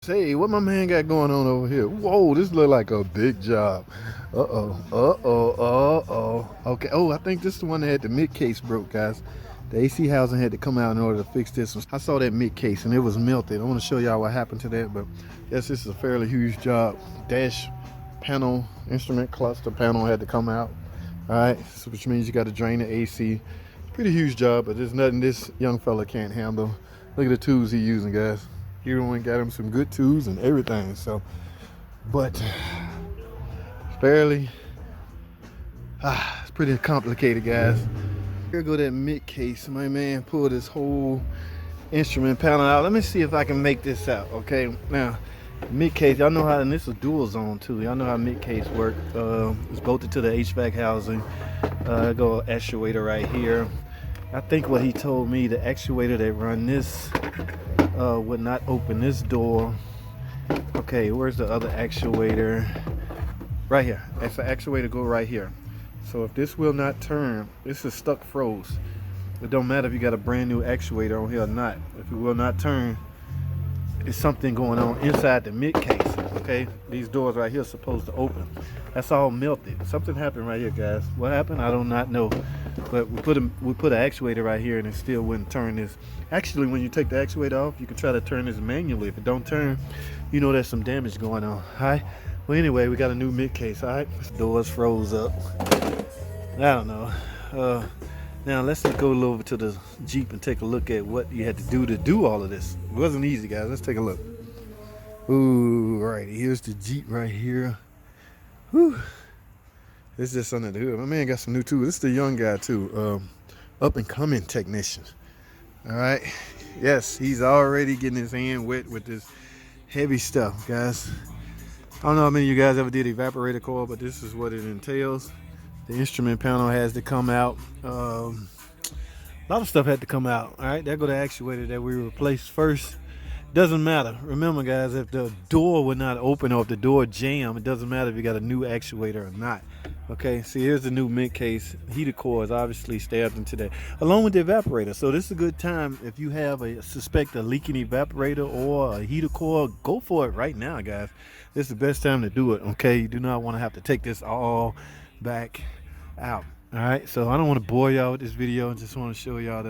Hey, what my man got going on over here? Whoa, this look like a big job. Okay, oh, I think this is the one that had the mid case broke, guys. The AC housing had to come out in order to fix this one. I saw that mid case and it was melted. I want to show y'all what happened to that, but yes, this is a fairly huge job. Dash panel, instrument cluster panel had to come out. All right, so which means you got to drain the AC. Pretty huge job, but there's nothing this young fella can't handle. Look at the tools he's using, guys. He went got him some good tools and everything. So, but fairly, it's pretty complicated, guys. Here go that mid case. My man pulled this whole instrument panel out. Let me see if I can make this out. Okay, now mid case, y'all know how, and this is dual zone too. Y'all know how mid case work. It's bolted to the HVAC housing. Go actuator right here. I think what he told me, the actuator that run this would not open this door. Okay, where's the other actuator? Right here. That's the actuator go right here. So if this will not turn, this is stuck froze. It don't matter if you got a brand new actuator on here or not. If it will not turn, it's something going on inside the mid case. Okay, these doors right here are supposed to open. That's all melted. Something happened right here, guys. What happened? I do not know. But we put an actuator right here and it still wouldn't turn this. Actually, when you take the actuator off, you can try to turn this manually. If it don't turn, you know there's some damage going on. All right. Well, anyway, we got a new mid case. All right. This door's froze up. I don't know. Now let's just go over to the Jeep and take a look at what you had to do all of this. It wasn't easy, guys. Let's take a look. Ooh, right. Here's the Jeep right here. Whew. It's just under the hood. My man got some new tools. This is the young guy too. Up and coming technician. All right. Yes, he's already getting his hand wet with this heavy stuff, guys. I don't know how many of you guys ever did evaporator coil, but this is what it entails. The instrument panel has to come out. A lot of stuff had to come out. All right, there go the actuator that we replaced first. Doesn't matter. Remember, guys, if the door would not open or if the door jam, it doesn't matter if you got a new actuator or not. Okay, see, here's the new mid case. Heater core is obviously stabbed into that, along with the evaporator. So this is a good time if you have suspect a leaking evaporator or a heater core. Go for it right now, guys. This is the best time to do it. Okay, you do not want to have to take this all back out. All right, so I don't want to bore y'all with this video. I just want to show y'all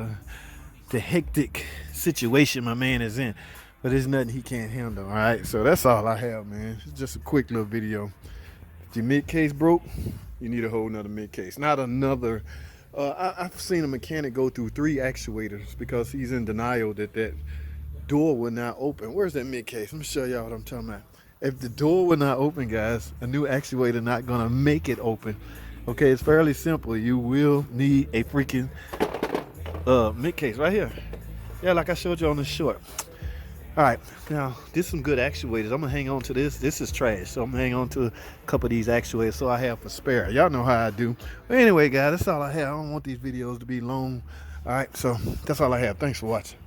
the hectic situation my man is in, but there's nothing he can't handle. All right, so that's all I have, man. It's just a quick little video. If your mid case broke, you need a whole nother mid case, not another. I've seen a mechanic go through 3 actuators because he's in denial that door would not open. Where's that mid case? Let me show y'all what I'm talking about. If the door would not open, guys, a new actuator not gonna make it open. Okay, it's fairly simple. You will need a freaking mid case right here. Yeah, like I showed you on the short. All right, now this is some good actuators. I'm gonna hang on to this. This is trash, so I'm gonna hang on to a couple of these actuators so I have for spare. Y'all know how I do. But anyway, guys, that's all I have. I don't want these videos to be long. All right, so that's all I have. Thanks for watching.